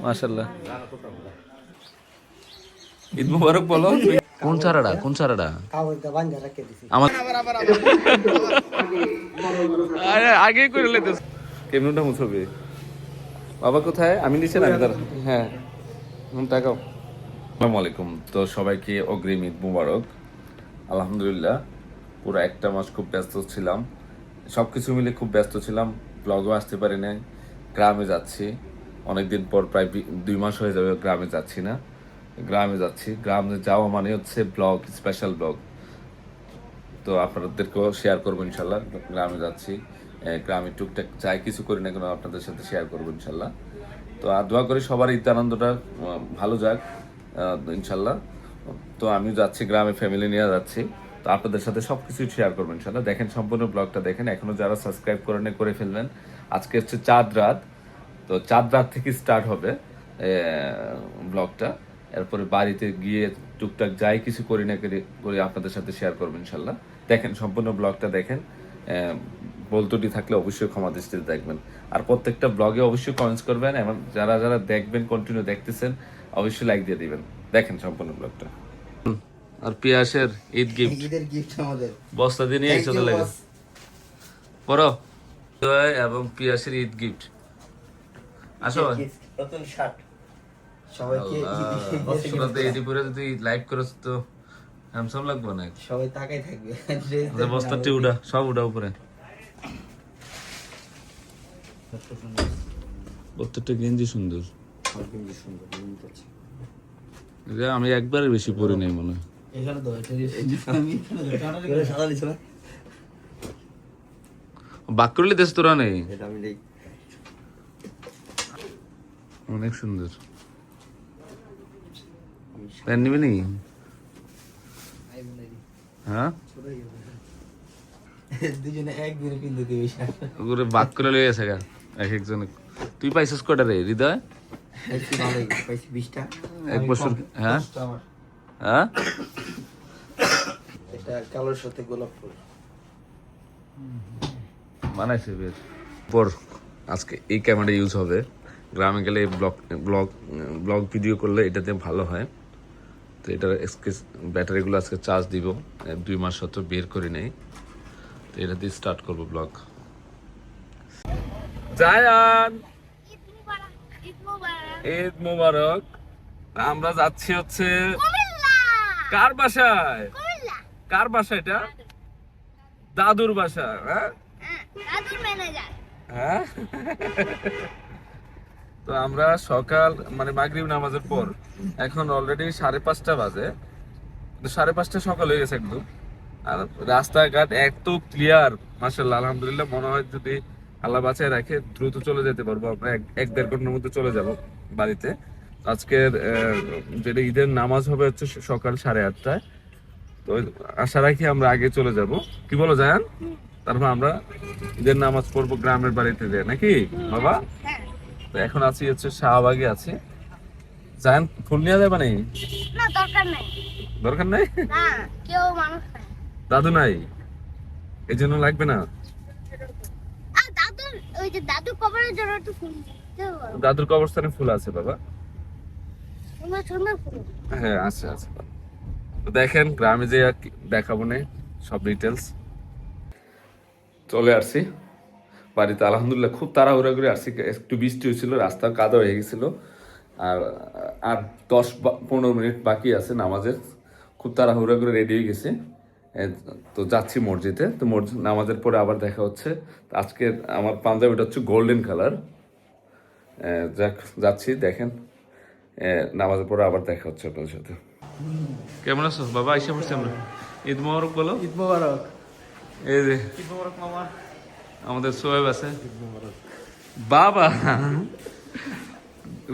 মাশাআল্লাহ। ঈদ মুবারক বলো। কোন চারাটা আমার আগে করে লেতে কেমনটা মুছবে বাবা কোথায়? আমি নিচে না হ্যাঁ টাকাও। আসসালামু আলাইকুম। তো সবাইকে অগ্রিম ঈদ মুবারক। আলহামদুলিল্লাহ পুরো একটা মাস খুব ব্যস্ত ছিলাম, সবকিছু মিলে খুব ব্যস্ত ছিলাম। ব্লগও আসতে পারি নাই। গ্রামে যাচ্ছি অনেকদিন পর, প্রায় 2 মাস হয়ে যাবে গ্রামে যাচ্ছি না। গ্রামে যাচ্ছি, গ্রামে যাওয়া মানে হচ্ছে ব্লগ, স্পেশাল ব্লগ। তো আপনাদেরকেও শেয়ার করবো ইনশাল্লাহ। গ্রামে যাচ্ছি, গ্রামে টুকটাক যাই কিছু করি না কেন আপনাদের সাথে শেয়ার করবো ইনশাল্লাহ। তো আর দোয়া করি সবার ঈদ আনন্দটা ভালো যাক ইনশাল্লাহ। তো আমি যাচ্ছি গ্রামে, ফ্যামিলি নিয়ে যাচ্ছি। তো আপনাদের সাথে সবকিছু শেয়ার করবো ইনশাল্লাহ। দেখেন সম্পূর্ণ ব্লগটা দেখেন, এখনো যারা সাবস্ক্রাইব করে ফেলবেন। আজকে হচ্ছে চাঁদ রাত, তো চাঁদ রাত থেকে স্টার্ট হবে ব্লগটা। এরপরে বাড়িতে গিয়ে টুকটাক যাই কিছু করি না করি আপনাদের সাথে শেয়ার করবো ইনশাল্লাহ। দেখেন সম্পূর্ণ ব্লগটা দেখেন। বলতুটি থাকলে অবশ্যই ক্ষমা দৃষ্টিতে দেখবেন। আর প্রত্যেকটা ব্লগে অবশ্যই কমেন্টস করবেন, এবং যারা যারা দেখবেন, কন্টিনিউ দেখতেছেন, অবশ্যই লাইক দিয়ে দিবেন। দেখেন সম্পূর্ণ ব্লগটা। আর পিয়াসের ঈদ গিফট, ঈদের গিফট আমাদের বস্তা দিয়ে নিয়ে এসে চলে গেছে পড়ো। এবং পিয়াসের ঈদ গিফট। আসো নতুন শার্ট সবাইকে ঈদ এডি পরে যদি লাইভ করছ তো হ্যান্ডসাম লাগবে না? সবাই তাকাই থাকবে। বস্তাটি উড়া, সব উড়া উপরে। বস্তাটা গেঞ্জি সুন্দর, আমি একবারে বেশি পরে নেই মনে হয়। বাক করলে দেশ তোরা নেই, অনেক সুন্দর। প্যান্ট নিবি নাকি? হ্যাঁ বাক করে লয়ে আছে গা এক একজন। তুই পাইছিস কটা রে হৃদয়? 1 বছর। হ্যাঁ হ্যাঁ কালোর সাথে গোলাপ ফুল বানাইছে বেশ পর। আজকে এই ক্যামেরা ইউজ হবে, গ্রামে গেলে ব্লগ ভিডিও করলে এটাতে ভালো হয়। তো এটার ব্যাটারিগুলো আজকে চার্জ দিব, 2 মাস হয়তো বের করে নেই। তো এটা দিয়ে স্টার্ট করবো ব্লগ। জায়ান ঈদ মুবারক। আমরা যাচ্ছি হচ্ছে কার বাসায়? কার বাসা এটা? দাদুর বাসা। হ্যাঁ হ্যাঁ। তো আমরা সকাল মানে মাগরিব নামাজের পর, এখন অলরেডি 5:30 বাজে। 5:30 সকাল হয়ে গেছে একদম। আর রাস্তাঘাট এত ক্লিয়ার মাশাআল্লাহ, আলহামদুলিল্লাহ। মনে হয় যদি আল্লাহ বাঁচায় রাখে দ্রুত চলে যেতে পারবো আমরা, 1-1.5 ঘন্টার মধ্যে চলে যাব বাড়িতে। আজকের যেটা ঈদের নামাজ হবে হচ্ছে সকাল 8:30টায়। তো আশা রাখি আমরা আগে চলে যাব, কি বলো জায়ান? তারপর আমরা ঈদের নামাজ পড়বো গ্রামের বাড়িতে যাই, নাকি বাবা? তো এখন আছি হচ্ছে শাহবাগে আছি। জায়ান ফুল নিয়ে যাবে নাকি? না দরকার নাই। দরকার নাই? না, কেউ মানুষ নাই, দাদু নাই, এই জন্য লাগবে না। দাদুর ওই যে দাদু কবরের জন্য একটু ফুল দিতে হবে। দাদুর কবরস্থানে ফুল আছে বাবা, সুন্দর সুন্দর ফুল। হ্যাঁ আছে আছে। তো দেখেন গ্রামে যে দেখাবো না সব ডিটেলস। চলে আসছি বাড়িতে আলহামদুলিল্লাহ। খুব তাড়াহুড়া করে আসছি, একটু বৃষ্টি হয়েছিল, রাস্তা কাদা হয়ে গেছিল। আর আর 10-15 মিনিট বাকি আছে নামাজের। খুব তাড়াহুড়া করে রেডি হয়ে গেছি, তো যাচ্ছি মসজিদে। তো মসজিদ নামাজের পরে আবার দেখা হচ্ছে। আজকে আমার পাঞ্জাবিটা হচ্ছে গোল্ডেন কালার। যাচ্ছি, দেখেন নামাজের পরে আবার দেখা হচ্ছে আপনাদের সাথে। কেমন আছো বাবা? আইসা পড়ছি আমরা। ঈদ মোবারক বলো। ঈদ মোবারক। এই যে ঈদ মোবারক মামা, আমাদের সোহেব আছে। বাবা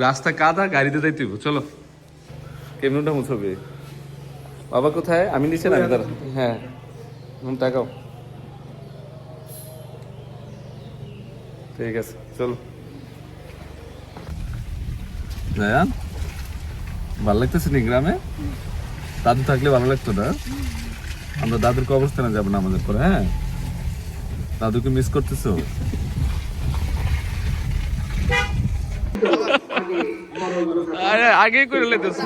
রাস্তা কাদা, গাড়িতে যাইতে চলো। কেমনটা মুছবে বাবা? কোথায়? আমি নিচে না হ্যাঁ টাকাও। ঠিক আছে চলো। জায়ান ভালো লাগতেছে নি গ্রামে? দাদু থাকলে ভালো লাগতো না? আমরা দাদুর কবরস্থানে যাবো না আমাদের পরে। হ্যাঁ দাদুকে মিস করতেছো? আরে আগে করে লেতেছ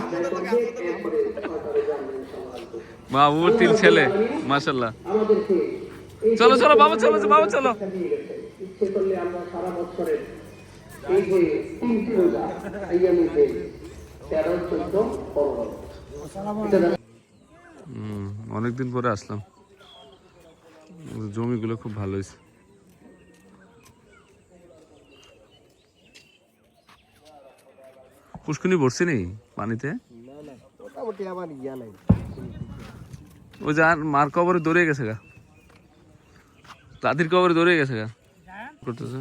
বাবুর 3 ছেলে মাশাআল্লাহ। চলো চলো বাবা, চলো বাবা, চলো। অনেকদিন পরে আসলাম, জমিগুলো খুব ভালো হয়েছে। পুষ্কুনি ভরছে নেই পানিতে? ওই যে আর মার কবরে দৌড়ে গেছে গা, দাদির কবরে দৌড়ে গেছে গা করতেছে।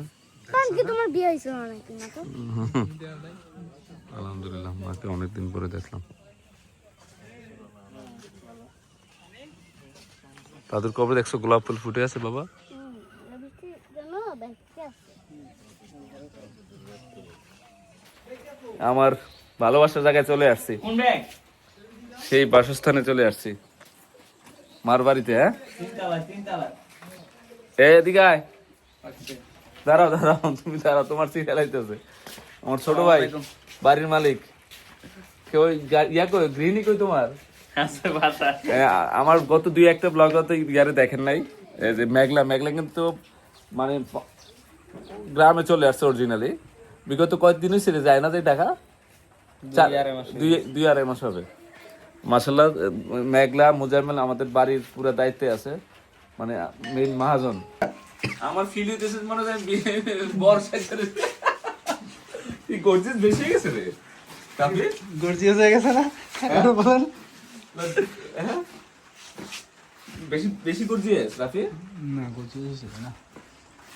আলহামদুলিল্লাহ, মাকে অনেকদিন পরে দেখলাম। দাদুর কবরে দেখছো গোলাপ ফুল ফুটে আছে বাবা? আমার ভালোবাসার জায়গায় চলে আসছি, সেই বাসস্থানে চলে আসছি, মার বাড়িতে। হ্যাঁ এদিকে আয়, দাঁড়াও দাঁড়াও, তুমি দাঁড়াও, তোমার সিরিয়াল আইতেছে। আমার ছোট ভাই, বাড়ির মালিক, কেউ ইয়া কই, গৃহিণী কই তোমার? আমার গত 2-1টা ব্লগ তো ইয়ারে দেখেন নাই, যে মেঘলা কিন্তু মানে গ্রামে চলে আসছে অরিজিনালি। বিগত কয়েকদিনই ছেড়ে যায় না যে ঢাকা, 2-2.5 মাস হবে। মাশাআল্লাহ, মেঘলা মুজাম্মেল আমাদের বাড়ির পুরো দায়িত্বে আছে, মানে মেইন মহাজন। আমার ফিল হইতেছে মনে হয় বর্ষা করে এই গর্জিয়াস বেশি হয়ে গেছে রে, কাপি গর্জিয়াস হয়ে গেছে না? এখন বলেন বেশি বেশি গর্জিয়াস রাফি? না গর্জিয়াস হচ্ছে না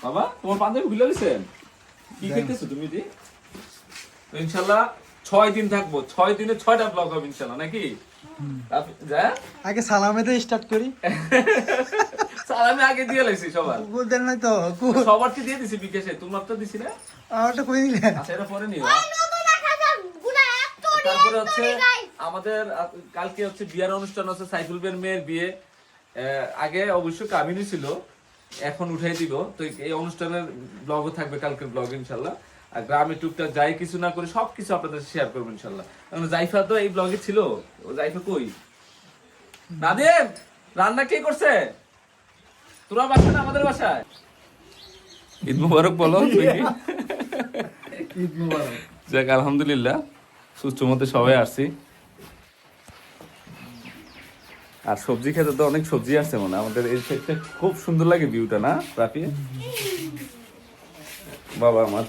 বাবা। তোমার পাঞ্জাবি খুলে গেছে, কি খেতেছো তুমি? দি ইনশাআল্লাহ 6 দিন থাকবো, 6 দিনে 6টা ব্লগ হবে ইনশাআল্লাহ, নাকি? যা আগে সালামেতে স্টার্ট করি। সালামে আগে দিয়ে লাইছি সবার, বলতেন না তো সবারকে দিয়ে দিছি বিকাশে, তোমার তো দিছি না? আমারটা কই দিলে? আচ্ছা এটা পরে নিও। তারপরে হচ্ছে আমাদের কালকে হচ্ছে বিয়ার অনুষ্ঠান আছে, সাইফুল ভাইয়ের মেয়ের বিয়ে। আগে অবশ্য কামিনী ছিল, এখন উঠাই দিব। তো এই অনুষ্ঠানের ব্লগও থাকবে, কালকের ব্লগ ইনশাল্লাহ। আর গ্রামে টুকটাক যাই কিছু না করে সবকিছু আপনাদের শেয়ার করবো ইনশাল্লাহ। কারণ জাইফা তো এই ব্লগে ছিল, ও জাইফা কই? নাদিম, রান্না কে করছে? তোরা বাসায় না আমাদের বাসায়? ঈদ মুবারক বলো। ঈদ মুবারক। যাক আলহামদুলিল্লাহ, সুস্থ মতে সবাই আসছি। আর সবজি খেতে তো অনেক সবজি আছে, মনে আমাদের এই সাইডটা খুব সুন্দর লাগে ভিউটা, না রাফি? বাবা আমার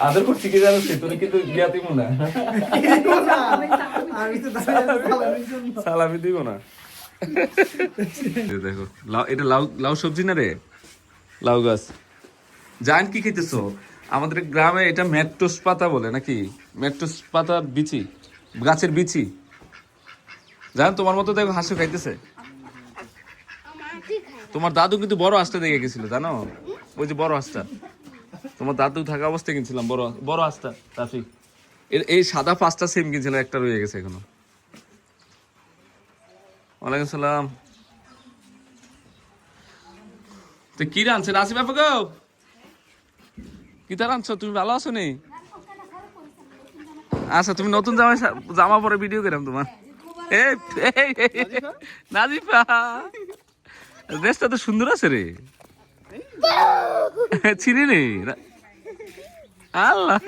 আদর করছি কি জানো, তোর কিন্তু বিয়াতে মনে সালামি দিব না। দেখো এটা লাউ, লাউ সবজি না রে, লাউ গাছ। জান কি খেতেছো? আমাদের গ্রামে এটা মেট্রোস পাতা বলে, নাকি? মেট্রোস পাতার বিচি, গাছের বিচি। জান তোমার মতো দেখো হাসি খাইতেছে। তোমার দাদু কিন্তু বড় হাঁসটা দেখে গেছিল, জানো? ওই যে বড় হাঁসটা, তোমার দাদু থাকা অবস্থায় কিনছিলাম বড় বড় হাঁসটা। রাফি এই সাদা 5টা সেম কিনছিলাম, একটা রয়ে গেছে এখনো। ওয়ালাইকুম সালাম। তো কি রানছে রাসি বাপা গো? কি তার আনছো? তুমি ভালো আছো নি? আচ্ছা, তুমি নতুন জামা পরে ভিডিও করাম তোমার। নাজিফা, ড্রেসটা তো সুন্দর আছে রে, চিনি নি আল্লাহ।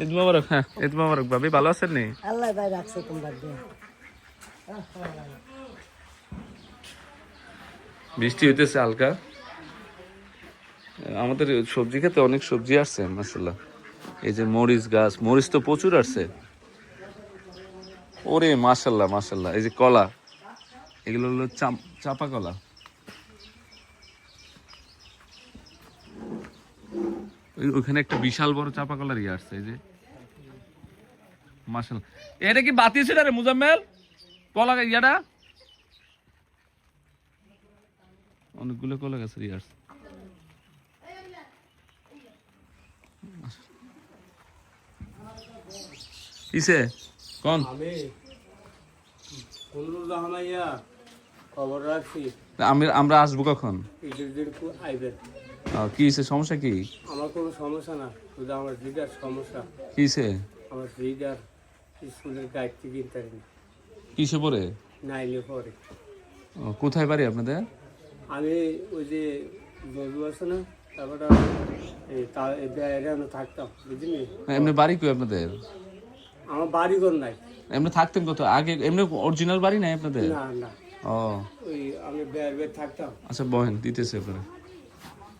ঈদ মোবারক। হ্যাঁ ঈদ মোবারক ভাবি, ভালো আছেন নি? আল্লাহ ভাই রাখছে তোমরা দিয়ে। বৃষ্টি হইতেছে হালকা। আমাদের সবজি খেতে অনেক সবজি আসছে মাশাআল্লাহ। এই যে মরিচ গাছ, মরিচ তো প্রচুর আসছে। ওরে মাশাআল্লাহ মাশাআল্লাহ। এই যে কলা, এগুলো হলো চাপা কলা। ওখানে একটা বিশাল বড় চাপা কলার ইয়ে আসছে, এই যে মাশাআল্লাহ। এটা কি বাতিছে না রে মুজাম্মেল? কলা ইয়াটা অনেকগুলো কলা গাছের ইয়ে আসছে। কিসে কোন খবর রাখছি আমরা আসবো কখন? ঈদের দিন আইবেন। কি হয়েছে, সমস্যা কি? আমার কোনো সমস্যা না, শুধু আমার রিডার সমস্যা। কি হয়েছে? আমার রিডার স্কুলের গাইড থেকে ইন্টারি কিসে পড়ে? নাইলে পরে। কোথায় বাড়ি আপনাদের? আমি ওই যে জজু আছে না, তারপরে আমি থাকতাম, বুঝলি? এমনি বাড়ি কই আপনাদের? আমার বাড়িঘর নাই। এমনি থাকতেন কত আগে? এমনি অরিজিনাল বাড়ি নাই আপনাদের? না না, ও ওই আমি বের থাকতাম। আচ্ছা, বহেন দিতেছে পরে।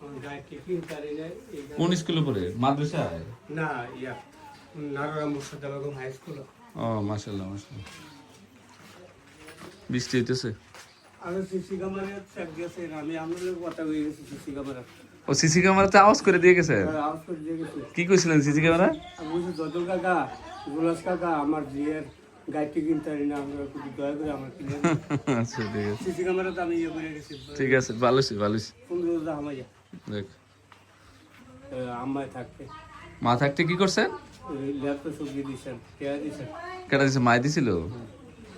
আমার গাইড থেকে ইন্টারি নেই। কোন স্কুলে পড়ে? মাদ্রাসায়? না, ইয়া নারায়ণ মুর্শিদ বেগম হাই স্কুল। ও মাশাআল্লাহ মাশাআল্লাহ। বৃষ্টি হইতেছে। আমি সিসি ক্যামেরা চেক দিয়েছি, আমি আপনাদের কথা হয়ে গেছি সিসি ক্যামেরা। ও সিসি ক্যামেরাতে আওয়াজ করে দিয়ে গেছে? আওয়াজ করে দিয়ে গেছি। কি কইছিলেন সিসি ক্যামেরা? আমি বলছি দদল কাকা, গুলাস কাকা, আমার জিয়ের গাইডটি কিনতে পারি না, আমরা একটু দয়া করে আমার কিনে আচ্ছা ঠিক আছে, সিসি ক্যামেরাতে আমি ইয়ে করে গেছি। ঠিক আছে, ভালো হইছে ভালো হইছে। সুন্দর আমায় দেখ আম্মায় থাকতে মা থাকতে কি করছেন? ল্যাপটপ সবজি দিয়েছেন, কেয়া দিয়েছেন। কেটা দিছে? মাই দিছিল?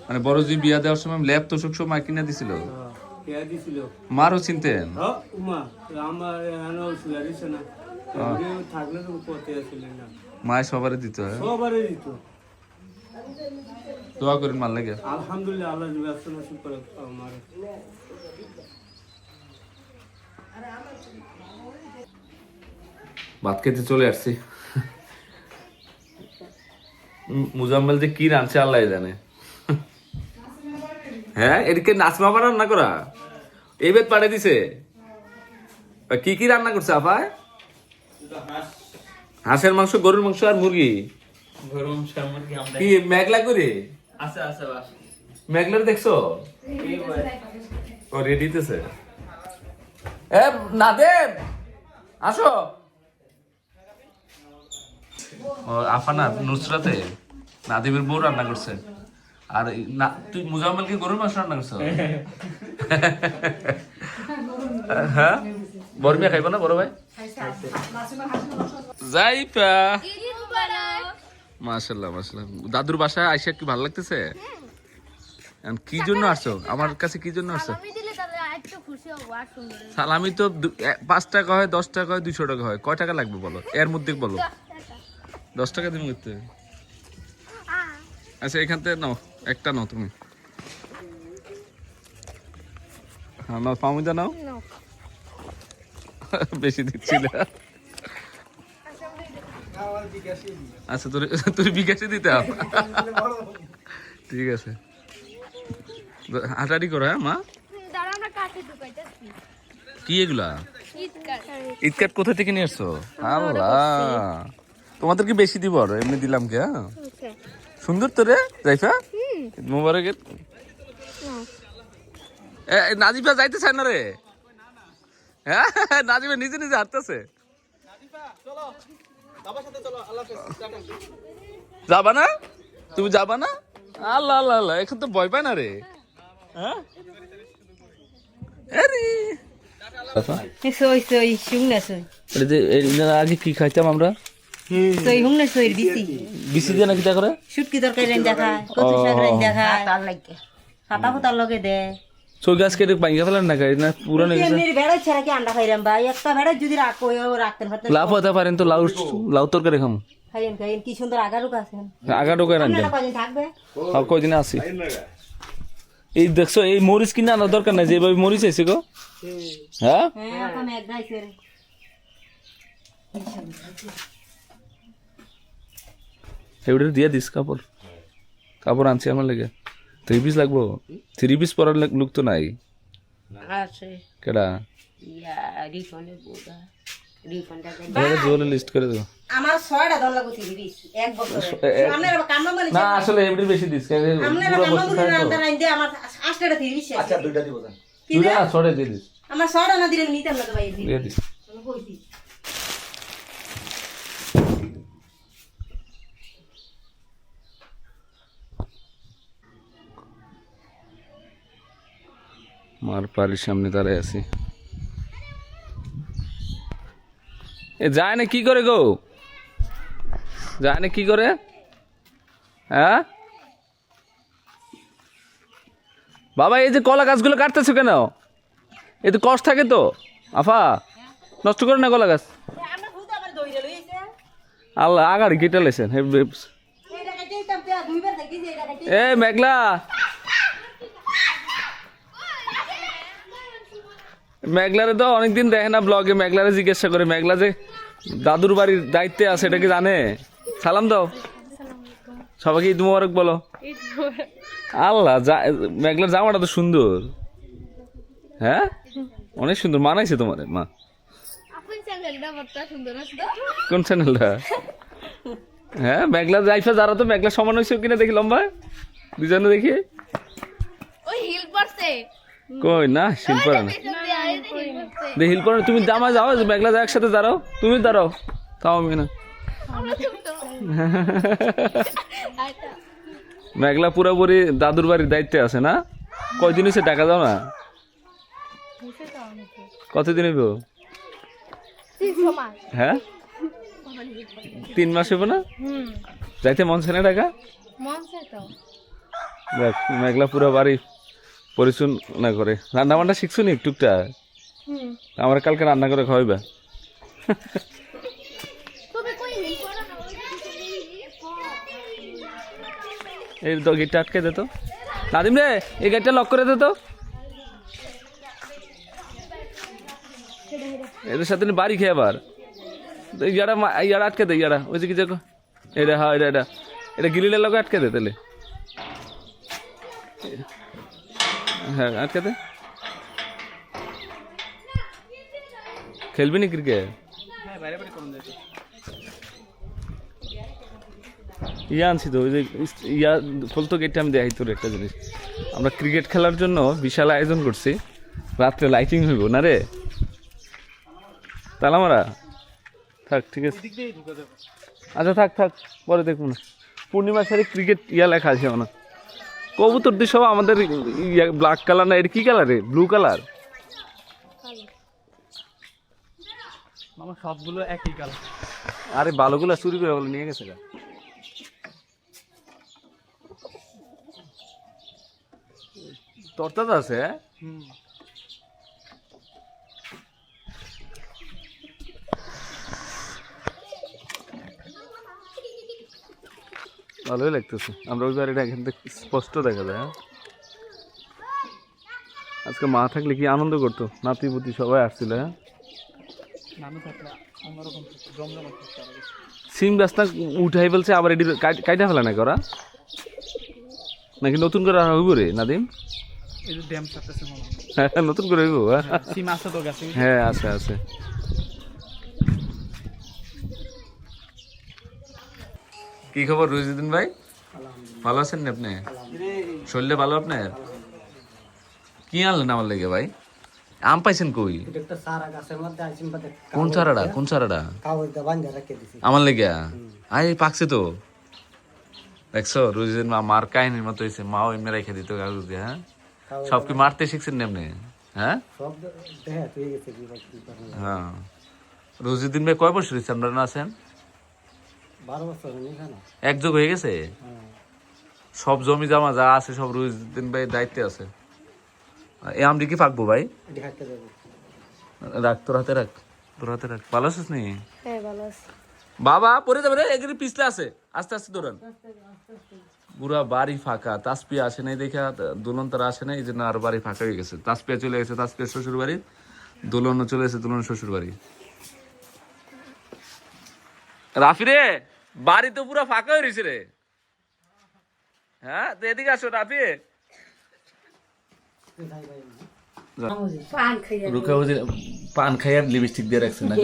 মানে বড় জি বিয়া দেওয়ার সময় ল্যাব তো সব মা কিনা দিছিল? কেয়া দিছিল। মারও চিনতেন? হ্যাঁ উমা, আমার এখানেও শুয়ে দিছে না, থাকলে তো পথে আসলে না। মায় সবারই দিত? সবারই দিত। দোয়া করেন মার লাগে। আলহামদুলিল্লাহ, আল্লাহ ব্যবস্থা নসিব করে আমার। ভাত খেতে চলে আসছি। মুজাম্মেল যে কি রাঁধছে আল্লাহ জানে। হ্যাঁ, এদিকে নাচমা রান্না করা এই বেদ পাঠিয়ে দিছে। কি কি রান্না করছে আপায়? হাঁসের মাংস, গরুর মাংস আর মুরগি। কি মেঘলা করে? মেঘলার দেখছো? ও রেডিতেছে। এ নাদেব আসো। ও আফানা নুসরাতে নাদিমের বউ রান্না করছে। আর তুই মুজাম্মেল কি গরুর মাংস রান্না করছো? হ্যাঁ, বরমিয়া খাইব না বড় ভাই? যাইপা মাশাআল্লাহ মাশাআল্লাহ। দাদুর বাসায় আইসা কি ভালো লাগতেছে? কি জন্য আসছো আমার কাছে? কি জন্য আসছো? সালামি তো 5 টাকা হয়, 10 টাকা হয়, 200 টাকা হয়। কয় টাকা লাগবে বলো, এর মধ্যে বলো। 10 টাকা দিন করতে। আচ্ছা, এখান থেকে নাও, একটা নাও তুমি। হ্যাঁ নাও, পামিদা নাও। বেশি দিচ্ছি না। আচ্ছা, তোর বিকাশে দিতে হবে। ঠিক আছে, হাঁটাহাঁটি করো। হ্যাঁ মা, কি এগুলা? ঈদ কার্ড কোথা থেকে নিয়ে আসছো? আল্লাহ, তোমাদের কি বেশি দিব? এমনি দিলাম কে? সুন্দর তো রে যাইফা, মোবারকের। নাজিফা যাইতে চায় না রে। হ্যাঁ, নাজিফা নিজে নিজে হাঁটতেছে। যাবা না? তুমি যাবা না? আল্লাহ আল্লাহ আল্লাহ, এখন তো ভয় পায় না রে। হ্যাঁ, আগে কি খাইতাম আমরা? বিসি দিয়ে নাকি করে শুটকি তরকারি রান্না খায়, কচু শাক রান্না খায়, তার লাগে পাতা পাতার লগে দে। সই গাছ কেটে ভাঙিয়ে ফেলেন না, না পুরানো বেড়া ছাড়া কি আন্ডা খাইলাম ভাই? একটা বেড়া যদি রাখতেন লাভ হতে পারেন তো। লাউ তরকারি খাম। খাইয়েন খাইয়েন, কি সুন্দর আগারুক আছে। আগারুক থাকবে কয়দিনে আসি। এই দেখছো, এই মরিচ কিনে আনার দরকার নাই, যেভাবে মরিচ আছে গো। হ্যাঁ, এবারে দিয়ে দিস কাপড়। কাপড় আনছি আমার লেগে। 3 পিস লাগবো? 3 পিস পরার লোক তো নাই। কেডা? লিস্ট করে দেবো। আমার 6টা দল লাগবে 3 পিস এক বছরে। আপনারা কাম মানে না, আসলে এবারে বেশি দিস। আপনারা কাম মানে আনতে রাইন্দে আমার 8টা 3 পিস। আচ্ছা, 2টা দিব জান। দুইটা 6টা দিয়ে দিস। আমার 6টা না দিলে আমি নিতাম না তো ভাই। দিয়ে দিস। মার বাড়ির সামনে দাঁড়ায় আছি। এ যায় না কি করে গো? যায় না কি করে? হ্যাঁ, বাবা এই যে কলা গাছগুলো কাটতেছো কেন? এই তো কষ্ট থাকে তো আফা, নষ্ট করো না কলা গাছ। আল্লাহ আগাড়ি কেটে লেছেন। এ মেঘলা, মেঘলারে তো অনেকদিন দেখে না ব্লগে। মেঘলারে জিজ্ঞাসা করে, মেঘলা যে দাদুর বাড়ির দায়িত্বে আছে এটা কি জানে? সালাম দাও সবাইকে, ঈদ মোবারক বলো। আল্লাহ মেঘলার জামাটা তো সুন্দর। হ্যাঁ অনেক সুন্দর মানাইছে তোমার মা। কোন চ্যানেলটা? হ্যাঁ মেঘলা যাইফা যারা তো মেঘলা সমান হয়েছে কিনা দেখি, লম্বা দুজনে দেখি। কই না শিল্প না হিল পরে তুমি জামা যাও, মেঘলা যা একসাথে দাঁড়াও, তুমি দাঁড়াও তাও আমি না। মেঘলা পুরোপুরি দাদুর বাড়ির দায়িত্বে আছে না? কয়দিন হয়েছে টাকা দাও না? কতদিন হইব? হ্যাঁ 3 মাস হইব না? যাইতে মন চায় না টাকা? দেখ মেঘলা পুরো বাড়ি পরিচালনা করে। রান্না বান্না শিখছো নি টুকটাক? আমার কালকে রান্না করে খাওয়াইবা। এই তো গেটটা আটকে দে তো নাদিম রে, এই গেটটা লক করে দে তো। এদের সাথে বাড়ি খেয়ে আবার ইয়ারা ইয়ারা আটকে দে, ইয়ারা ওই যে কি দেখো এটা, হ্যাঁ এটা এটা গিলিলের লগে আটকে দে তাহলে। হ্যাঁ আটকে দে। খেলবি নি ক্রিকেট? ইয়া আনছি তো ওই যে ইয়া খুলতো গেটটা আমি দেখাই তোর একটা জিনিস। আমরা ক্রিকেট খেলার জন্য বিশাল আয়োজন করছি, রাত্রে লাইটিং হইব না রে। তালামারা থাক ঠিক আছে, আচ্ছা থাক থাক পরে দেখুন। পূর্ণিমা সারি ক্রিকেট ইয়া লেখা আছে না, কবুতর দিয়ে সব আমাদের ব্ল্যাক কালার না, এটা কি কালার রে? Blue colour. আমার সবগুলো একই কালার। আরে ভালোগুলো চুরি করে বলে নিয়ে গেছে গা। তরতা তো আছে। ভালোই লাগতেছে। আমরা ওই বাড়িটা এখান থেকে স্পষ্ট দেখা যায়। আজকে মা থাকলে কি আনন্দ করতো, নাতি পুতি সবাই আসছিল। হ্যাঁ সিম গাছটা উঠাই ফেলছে আবার এটি কাইটা ফেলে নাকি ওরা, নাকি নতুন করে হইব রে নাদিম? হ্যাঁ নতুন করে হইব। হ্যাঁ আছে আছে। কি খবর রুজিউদ্দিন ভাই, ভালো আছেন না আপনি? শরীরটা ভালো আপনার? কি আনলেন আমার লেগে ভাই? আম পাইছেন কই? কোন চারাটা? কোন চারাটা? আমার লেগে আই পাকছে তো। দেখছো রুজিউদ্দিন মার কাহিনীর মতো হয়েছে, মাও এমনি রেখে দিত কাগজ দিয়ে। হ্যাঁ সব কি মারতে শিখছেন এমনি? হ্যাঁ হ্যাঁ। রুজিউদ্দিন ভাই কয় বছর হয়েছে আপনারা আছেন? 12 বছর একযোগ হয়ে গেছে। সব জমি জমা যা আছে সব রুজিউদ্দিন ভাই দায়িত্বে আছে। এই আমটি কি পাকবো ভাই? রাখ তোর হাতে রাখ, তোর হাতে রাখ। ভালো আছিস নি? বাবা পরে যাবে রে, এগুলি পিছলে আছে, আস্তে আস্তে দৌড়ান। পুরা বাড়ি ফাঁকা, তাসপিয়া আসে নাই দেখা, দোলন তারা আসে নাই, এই জন্য আর বাড়ি ফাঁকা হয়ে গেছে। তাসপিয়া চলে গেছে তাসপিয়া শ্বশুর বাড়ি, দোলনও চলে গেছে দোলন শ্বশুর বাড়ি। রাফি রে বাড়ি তো পুরা ফাঁকা হয়ে রয়েছে রে। হ্যাঁ তো এদিকে আসো রাফি। রুকা বুঝে পান খাইয়া লিপস্টিক দিয়ে রাখছে না?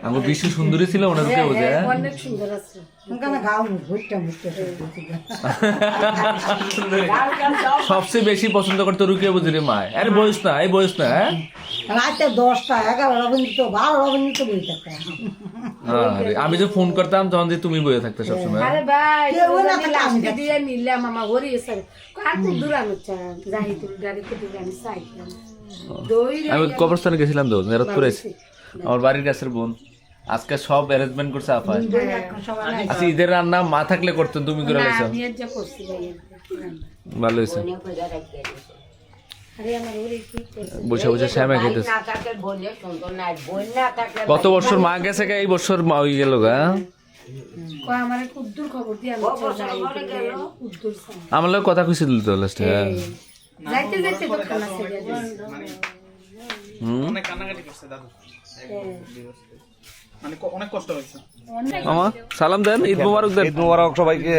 আমার বিশ্ব সুন্দরী ছিল ওনার রুকা বুঝে। সবচেয়ে বেশি পছন্দ করতো রুকিয়া বুঝি রে মা। আরে বয়স না, এই বয়স না। হ্যাঁ 10টা 11টা পর্যন্ত 12টা পর্যন্ত বই থাকতাম। আমি যে ফোন করতাম তখন যে তুমি বইয়ে থাকতে সবসময়। আরে ভাই লাস্টে দিয়ে নিলাম মামা ঘরে এসে আর তো দূরানো চান যাই তুমি গাড়িতে দিয়ে আমি সাইকেল আমি কবরস্থানে গেছিলাম তো নেরতপুরে, আমার বাড়ির কাছের বোন। আজকে সব অ্যারেঞ্জমেন্ট করছে আপা। আচ্ছা ঈদের রান্না মা থাকলে করতেন, তুমি করে লাইছো। ভালো হয়েছে। আরে আমার ওরে কি করছে বসে বসে শ্যামা খেতেছে। না থাকলে বললে সুন্দর নাই, বই না থাকলে কত বছর মা গেছে কে, এই বছর মা হয়ে গেল গা। কয় আমারে কুদ্দুর খবর দিয়ে আমি যাই কুদ্দুর সাম আমার লোক কথা কইছিল তো লাস্টে। যাইতে যাইতে তো খানা ছেড়ে দিছে অনেক কান্নাকাটি করছে দাদু মানে অনেক কষ্ট হয়েছে মামা সালাম দেন, ঈদ মোবারক দেন। ঈদ মোবারক সবাইকে।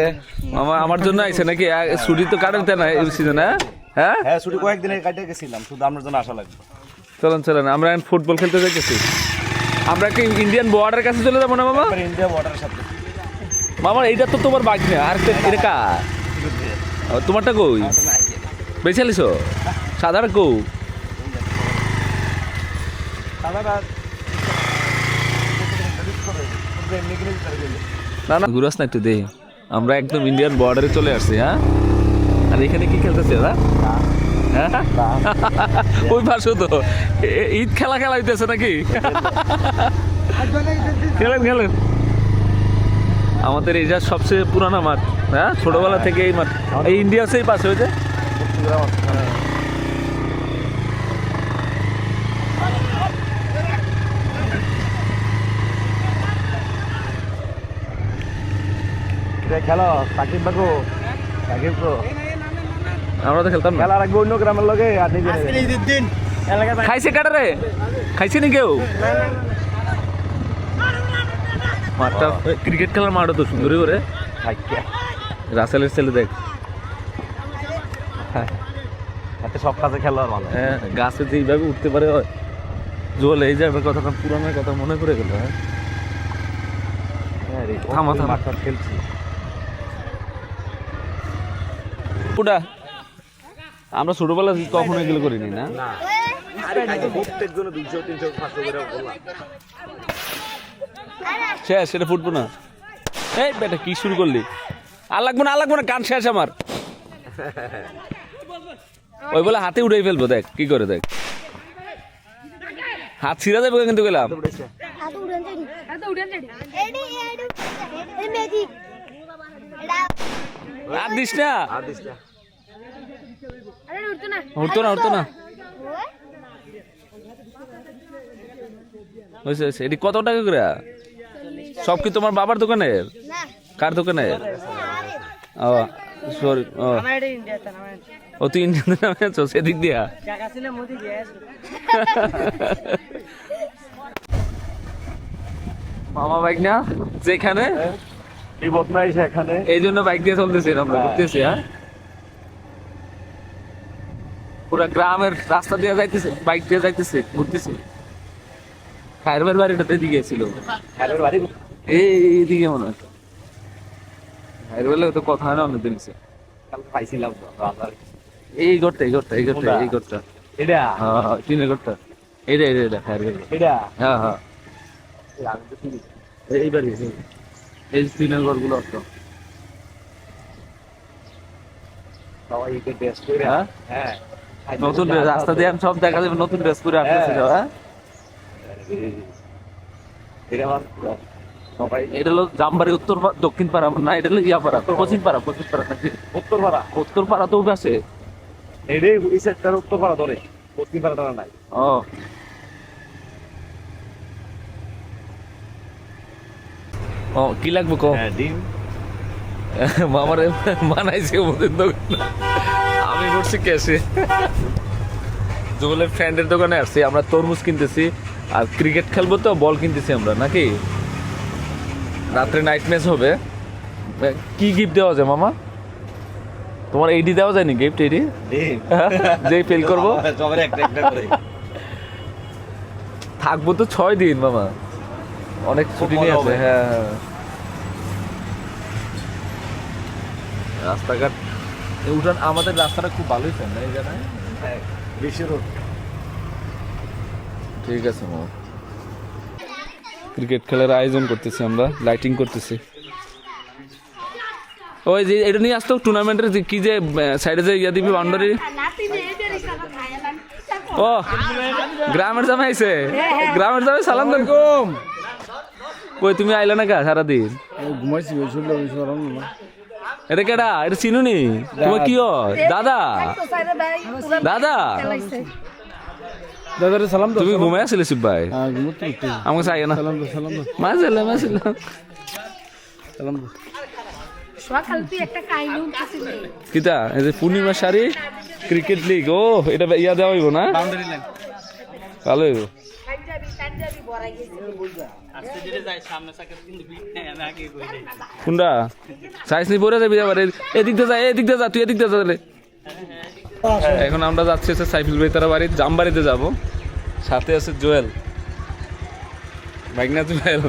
মামা আমার জন্য আইছে নাকি? ছুটি তো কাটাতে না এই সিজনে। হ্যাঁ হ্যাঁ, ছুটি কয়েকদিনের কাটে গেছিলাম, শুধু আপনার জন্য আসা লাগবে। চলেন চলেন, আমরা এখন ফুটবল খেলতে যাইতেছি। আমরা কি ইন্ডিয়ান বর্ডারের কাছে চলে যাবো না মামা? ইন্ডিয়া বর্ডারের সাথে। মামা এইটা তো তোমার বাইক না, আর এটা কার? ও, তোমারটা কই? বেছে লিছো সাদাটা কই? না না ঘুরাস না একটু দেই। আমরা একদম ইন্ডিয়ান বর্ডারে চলে আসছি। হ্যাঁ, আর এখানে কি খেলতেছে ওরা? হ্যাঁ ওই পাশে তো ঈদ খেলা খেলা হইতেছে নাকি? খেলেন খেলেন। আমাদের এই যা সবচেয়ে পুরানা মাঠ। হ্যাঁ, ছোটবেলা থেকে এই মাঠ, এই ইন্ডিয়া সেই পাশে হয়েছে। খেলো সাকিব বাকু, সাকিব তো আমরা তো খেলতাম না। খেলা রাখবো অন্য গ্রামের লগে। আর নিজে ঈদের দিন খাইছে কাটারে? খাইছে নি কেউ? মাঠটা ক্রিকেট খেলার মাঠও তো সুন্দরই করে। রাসেলের ছেলে দেখ, হাতে সব কাজে খেলো আর ভালো। হ্যাঁ গাছে যে এইভাবে উঠতে পারে হয়। জল এই যাবে কথাটা, পুরানোর কথা মনে করে গেল। হ্যাঁ থামা থামা মাঠটা খেলছি। ওটা আমরা ছোটবেলা কখনো এগুলো করিনি না। প্রত্যেক জন্য 200, 300, 500 করে বললাম। শেষ, সেটা ফুটবো না। এই বেটা কি শুরু করলি? আর লাগবো না, আর লাগবো না, কান শেষ আমার। ওই বলে হাতে উঠেই ফেলবো, দেখ কি করে, দেখ হাত ছিঁড়া যাবে কিন্তু গেলাম। আর দিস না, উঠতো না, উঠতো না। এটি কত টাকা করে? সব কি তোমার বাবার দোকানের? কার দোকানের? ও সরি, ও তুই ইন্ডিয়ান নামে আছো সেদিক দিয়া। মামা বাইক না যেখানে এই বদমাইশ এখানে, এই জন্য বাইক দিয়ে চলতেছি আমরা, ঘুরতেছি। হ্যাঁ পুরা গ্রামের রাস্তা দিয়ে যাইতেছে, বাইক দিয়ে যাইতেছে, ঘুরতেছি। খায়ের বাড়িটাতে দিকে ছিল, খেলার বাড়ি এইদিকে মনে হয়। খায়ের বেলা তো কথা হয় না অনেকদিন। পাইছিলাম তো আমরা। এই ঘরটা, এই ঘরটা, এই ঘরটা, এই ঘরটা, এটা হ্যাঁ টিনের ঘরটা, এইটা এইটা এইটা খায়ের বেলা। এটা হ্যাঁ হ্যাঁ আমি তো চিনি। এই বাড়ি, এই টিনের ঘরগুলো তো। সবাই একে ড্রেস করে। হ্যাঁ হ্যাঁ, নতুন রাস্তা দিয়ে সব দেখা যাবে, নতুন ড্রেস পরে আসতেছে। হ্যাঁ এটা আমার সবাই এটা হলো জামবাড়ি উত্তর দক্ষিণ পাড়া না, এটা হলো ইয়া পাড়া, পশ্চিম পাড়া, পশ্চিম পাড়া নাকি উত্তরপাড়া। উত্তর পাড়া তো আছে। এটাই এই সেক্টর উত্তরপাড়া ধরে, পশ্চিম পাড়াটা নাই। ও ও কি লাগবে কো? হ্যাঁ, ডিম মামারে মানাইছে ওদের দোকানে, আমি করছি ক্যাশে। জুবেলের ফ্রেন্ডের দোকানে আসছি, আমরা তরমুজ কিনতেছি আর ক্রিকেট খেলবো তো, বল কিনতেছি আমরা নাকি। রাত্রে নাইট ম্যাচ হবে। কি গিফট দেওয়া যায় মামা? তোমার এইডি দেওয়া যায়নি গিফট? এইডি ডিম যেই ফেল করবো সবার একটা একটা করে থাকবো তো 6 দিন মামা, অনেক ছুটি নিয়ে আছে। হ্যাঁ হ্যাঁ রাস্তাঘাট উঠান, আমাদের রাস্তাটা খুব ভালোই ফোন না এই জায়গায়। বেশি রোড। ঠিক আছে মামা, ক্রিকেট খেলার আয়োজন করতেছি আমরা, লাইটিং করতেছি। ওই যে এটা নিয়ে আসতো টুর্নামেন্টের কি যে সাইডে যে ইয়া দিবি বাউন্ডারি। ও গ্রামের জামাই আইছে, গ্রামের জামাই সালাম দেন। কই তুমি আইলা না কা সারাদিন? ঘুমাইছি, এটা কেডা? এটা চিনুনি? তোমার কি হয়? দাদা দাদা দাদারে সালাম দাও। তুমি ঘুমাই আসলে শিব ভাই? আমাকে চাই না মাঝে মাঝে সালাম দাও। সকাল তুই একটা কাহিনী উঠতেছিলি কিতা এই যে পূর্ণিমা শাড়ি ক্রিকেট লিগ ও এটা ইয়া দেওয়া হইব না? বাউন্ডারি লাইন ভালো হইব। আজকে যেটা যায় সামনে সাকে কিন্তু বিট নেই আমি আগে কই যাই কোনটা সাইজ নি পরে যাবি আবার এদিক দিয়ে যা তুই এদিক দিয়ে যা তাহলে। এখন আমরা যাচ্ছি হচ্ছে সাইফুল ভাই তারা বাড়ি জামবাড়িতে যাব, সাথে আছে জুয়েল বাইক না জুয়েল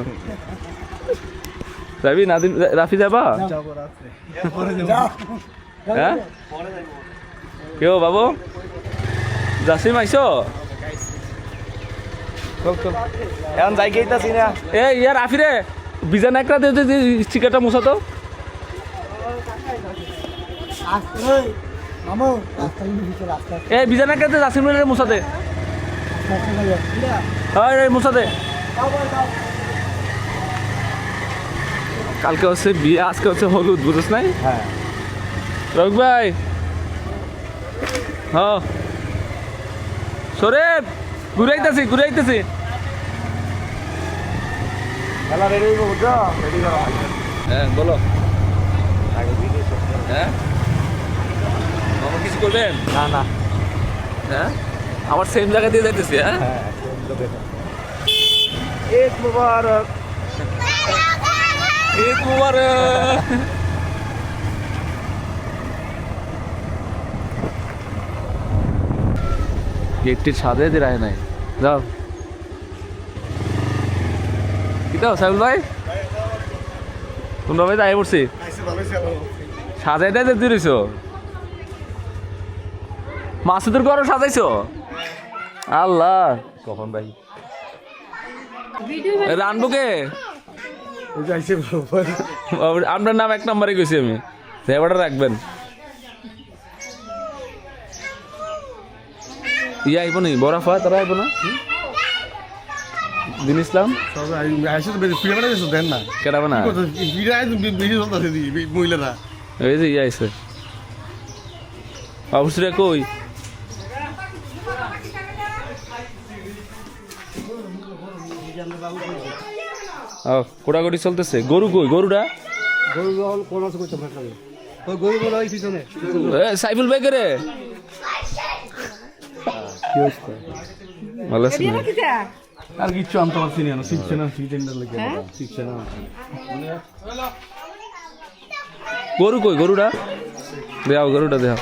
যাবি নাদিম রাফি যাবা? হ্যাঁ কেউ বাবু জাসিম আইসো? এখন যাই গেইতাছি না। এ ইয়ার রাফি রে বিজান একটা দিয়ে স্টিকারটা মুছা তো। এই বিজান একটা দিয়ে জাসিম রে মুছা দে। মুছা দে। কালকে হচ্ছে বিয়ে, আজকে হচ্ছে হলুদ, বুঝছ নাই? হ্যাঁ রক ভাই হ্যাঁ সরেব ঘুরাইতেছি খেলা রেডি হইব বুঝছো? রেডি করো। হ্যাঁ বলো। আগে ভিডিও শুট করো। হ্যাঁ মামা কিছু করবেন? না হ্যাঁ আমার সেম জায়গা দিয়ে যাইতেছি। হ্যাঁ হ্যাঁ ঈদ মুবারক। ঈদ মুবারক। গেটটির ছাদে দিয়ে রায় নাই যাও কি দাও সাইবুল ভাই তোমরা ভাই যাই পড়ছি সাজাইটাই যেতে রইছো মাসুদের ঘরও সাজাইছো আল্লাহ কখন ভাই? রানবুকে এই যে আইছে আপনার নাম 1 নম্বরে গেছি আমি সেবাটা রাখবেন ইয়া আইব নি বরাফা তারা আইব না দিন ইসলাম আইছে তো ফিরে মানে দেন না কেডাবে না ফিরে আইছে বেশি চলতেছে দি মহিলারা। এই যে ইয়া আইছে অবশ্যই কই কোড়াগড়ি চলতেছে গরু কই গরুটা গরু যখন কোন আছে কইতে ভাষা নেই ওই গরু বলা ওই পিছনে সাইফুল ভাই কে রে ভালো আছি আর কিচ্ছু আনতে পারছি না শিখছে না সিটেন্ডার লাগে শিখছে না গরু কই গরুটা দেও গরুটা দেও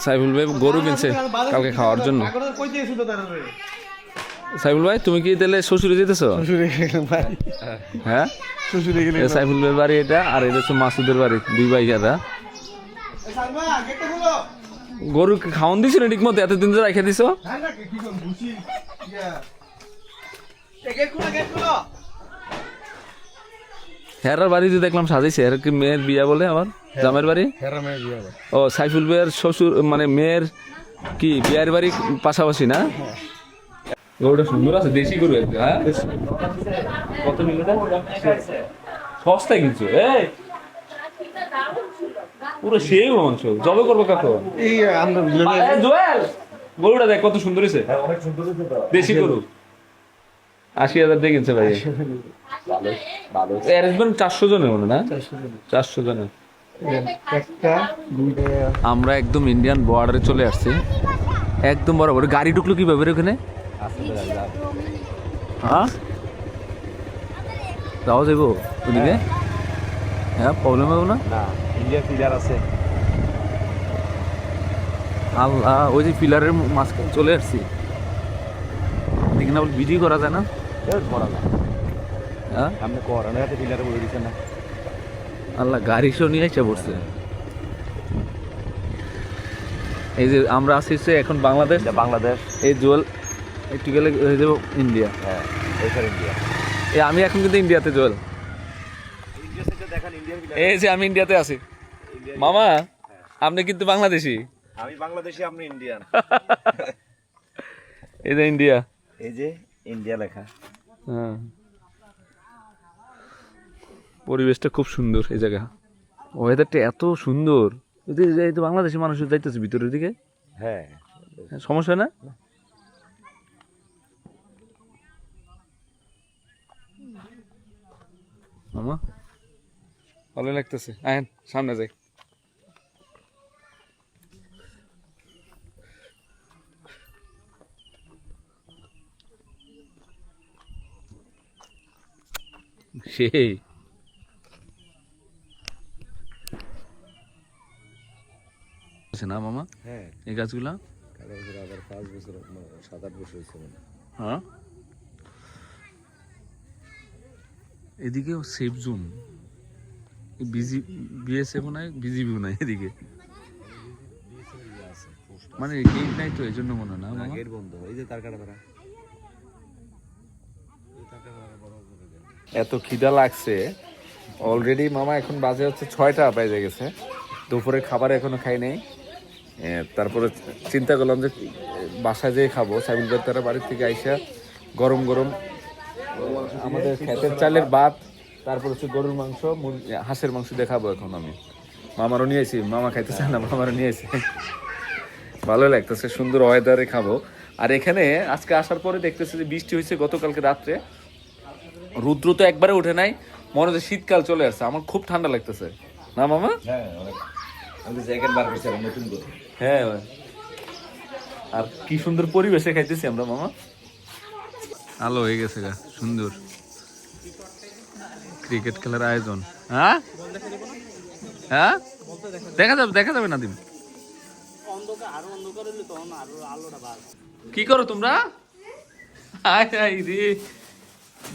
সাইফুল ভাই গরু কিনছে কালকে খাওয়ার জন্য সাইফুল ভাই তুমি কি তাহলে শ্বশুরে যেতেছো হ্যাঁ সাইফুল ভাইয়ের বাড়ি এটা আর এটা হচ্ছে মাসুদের বাড়ি দুই ভাই দাদা গরু খাওয়ান দিছো না ঠিক মতো এতদিন ধরে রেখে দিছো হেরার বাড়িতে দেখলাম সাজাইছে হের কি মেয়ের বিয়া বলে আমার জামের বাড়ি ও সাইফুল ভাইয়ের শ্বশুর মানে মেয়ের কি বিয়ার বাড়ি পাশাপাশি না গরুটা সুন্দর আছে দেশি গরু একটা হ্যাঁ কত নিল সস্তায় কিনছো এই পুরো সেই মাংস জবে করবো কাকু জোয়েল গরুটা দেখ কত সুন্দর হয়েছে দেশি গরু ৮০,০০০ দিয়ে কিনছে ভাই অ্যারেঞ্জমেন্ট 400 জনের মনে না 400 জনের আমরা একদম ইন্ডিয়ান বর্ডারে চলে আসছি একদম বরাবর গাড়ি ঢুকলো কিভাবে ওখানে হ্যাঁ যাওয়া যাবো ওদিকে হ্যাঁ প্রবলেম হবে না ইন্ডিয়ার পিলার আছে আল্লাহ ওই যে পিলারের মাঝখানে চলে আসছি দেখি না ভিডিও করা যায় না করা যায় হ্যাঁ আপনি করানো হাতে পিলারে বলে দিচ্ছেন না আল্লাহ গাড়ি শো নিয়ে এসে পড়ছে এই যে আমরা আসছি এখন বাংলাদেশ বাংলাদেশ এই জুয়েল একটু গেলে হয়ে যাবো ইন্ডিয়া হ্যাঁ এইখানে ইন্ডিয়া এই আমি এখন কিন্তু ইন্ডিয়াতে জুয়েল ইন্ডিয়া থেকে দেখেন ইন্ডিয়ার পিলার এই যে আমি ইন্ডিয়াতে আছি মামা আপনি কিন্তু বাংলাদেশি আমি বাংলাদেশি আপনি ইন্ডিয়ান এই যে ইন্ডিয়া এই যে ইন্ডিয়া লেখা হ্যাঁ পরিবেশটা খুব সুন্দর এই জায়গা, ওয়েদারটা এত সুন্দর। এই তো বাংলাদেশের মানুষ যাইতেছে ভিতরের দিকে, হ্যাঁ সমস্যা হয় না? মামা ভালো লাগতেছে, আয়েন সামনে যাই। সেই না মামা হ্যাঁ এই গাছগুলা, আবার 5 বছর 7-8 বছর হয়েছে মনে হয়। হ্যাঁ এদিকেও সেফ জোন, বিএসএফ নাই, বিজিবিও নাই এদিকে, মানে গেট নাই তো এই জন্য মনে হয় না মামা? গেট বন্ধ, এই যে তার কাটা ধরা। এত খিদা লাগছে অলরেডি মামা, এখন বাজে হচ্ছে 6টা বেজে গেছে, দুপুরে খাবার এখনো খাই নাই। তারপরে চিন্তা করলাম যে বাসায় যেয়ে খাবো, সাবিল ভাই তারা বাড়ির থেকে আইসা গরম গরম আমাদের ক্ষেতের চালের ভাত, তারপর হচ্ছে গরুর মাংস, হাঁসের মাংস দিয়ে খাবো এখন আমি। মামারও নিয়ে আসি, মামা খাইতে চায় না, মামারও নিয়ে আসি। ভালো লাগতেছে, সুন্দর ওয়েদারে খাবো। আর এখানে আজকে আসার পরে দেখতেছি যে বৃষ্টি হয়েছে গতকালকে রাত্রে, রুদ্র তো একবারে উঠে নাই, মনে হচ্ছে শীতকাল চলে আসছে। আমার খুব ঠান্ডা লাগতেছে না মামা? হ্যাঁ আমি জ্যাকেট বার করছি আর নতুন করে। হ্যাঁ, আর কি সুন্দর পরিবেশে খাইতেছি আমরা মামা। আলো হয়ে গেছে গা, সুন্দর ক্রিকেট খেলার আয়োজন। হ্যাঁ হ্যাঁ দেখা যাবে না তুমি অন্ধকার আরো অন্ধকার হইলে তখন আরো আলোটা বার। কি করো তোমরা? আয় রে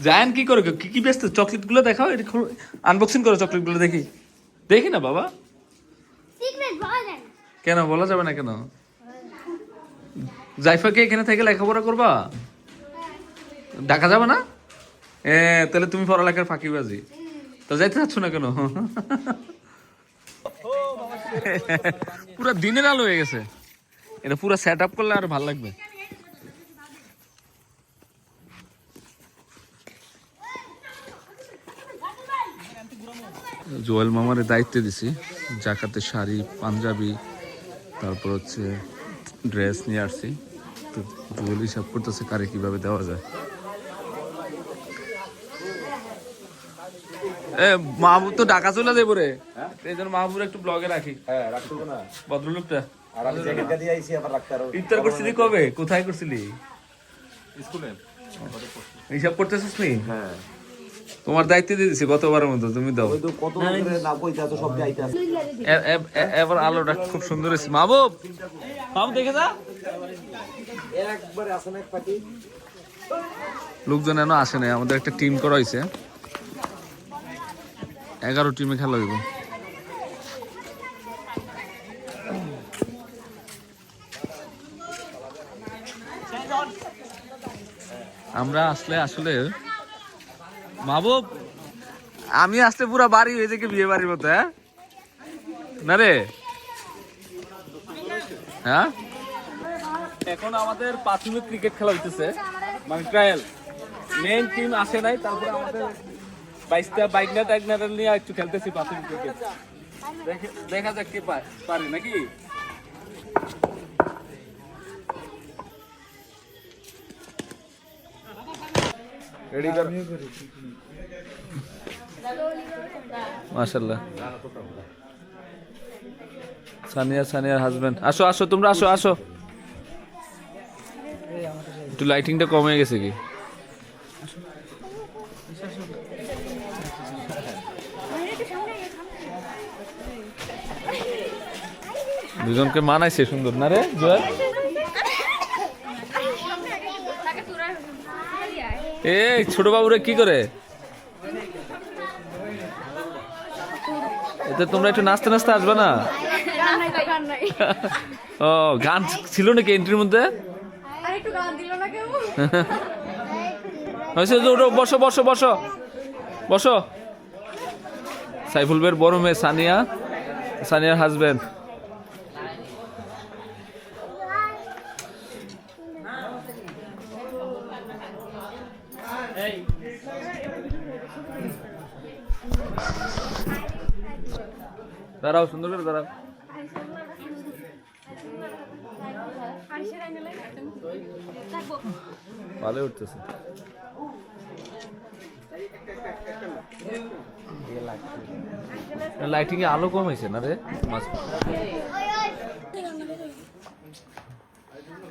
জায়ান, কি করো? কি ব্যস্ত? চকলেট গুলো দেখাও, এটা আনবক্সিং করো চকলেট গুলো, দেখি না বাবা। কেন বলা যাবে না কেন? জাইফাকে এখানে থেকে লেখাপড়া করবা, ডাকা যাবে না? তাহলে তুমি পড়ালেখার ফাঁকিবাজি, তো যাইতে চাচ্ছ না কেন? পুরা দিনের আলো হয়ে গেছে, এটা পুরো সেট আপ করলে আর ভালো লাগবে। জোয়েল মামারে দায়িত্ব দিছি, জাকাতের শাড়ি, পাঞ্জাবি, তারপর হচ্ছে ড্রেস নিয়ে আসছি। তো জোয়েল হিসাব করতেছে কারে কিভাবে দেওয়া যায়। মাহবুব তো ঢাকা চলে যাবো রে, এই জন্য মাহবুব একটু ব্লগে রাখি। হ্যাঁ রাখতো না, ভদ্রলোকটা আর আমি জ্যাকেট গাদি আইছি আবার রাখতে। আর ইফতার করছিলি কবে? কোথায় করছিলি? স্কুলে হিসাব করতেছিস নি? হ্যাঁ তোমার দায়িত্ব দিয়ে দিছি গতবারের মতো, তুমি দাও। ওই তো কত করে না কইতা তো সব আইতে আছে। এবার আলোটা খুব সুন্দর হয়েছে। মাহবুব দেখে যা, একবারে আসে না এক পাটি। লোকজন এখনো আসে নাই, আমাদের একটা টিম করা হয়েছে, 11 টিমে খেলা হইব। আমরা আসলে মাহবুব, আমি আসলে পুরো বাড়ি হয়ে যায় বিয়ে বাড়ির মতো। হ্যাঁ না রে? হ্যাঁ এখন আমাদের প্রাথমিক ক্রিকেট খেলা হইতেছে, মানে ট্রায়াল। মেইন টিম আসে নাই, তারপরে আমাদের 22টা বাইকনা নিয়ে একটু খেলতেছি প্রাথমিক ক্রিকেট। দেখা যাক কে পারে নাকি। মাশাআল্লাহ, সানিয়ার হাজবেন্ড। আসো তোমরা আসো। একটু লাইটিংটা কম হয়ে গেছে কি? দুজনকে মানাইছে সুন্দর না রে জোয়েল? এই ছোট বাবুরে কি করে? এতে তোমরা একটু নাচতে আসবে না? ও গান ছিল নাকি এন্ট্রির মধ্যে? বসো। সাইফুল ভাইয়ের বড় মেয়ে সানিয়ার হাজবেন্ড। দাঁড়াও, সুন্দর করে দাঁড়াও। ভালো উঠতেছে। লাইটিং এ আলো কম হয়েছে না রে?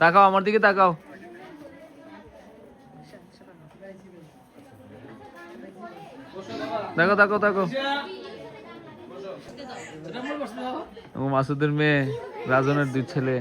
তাকাও আমার দিকে, তাকাও। দেখো দেখো দেখো, মাসুদের মেয়ে, রাজনের দুই ছেলে।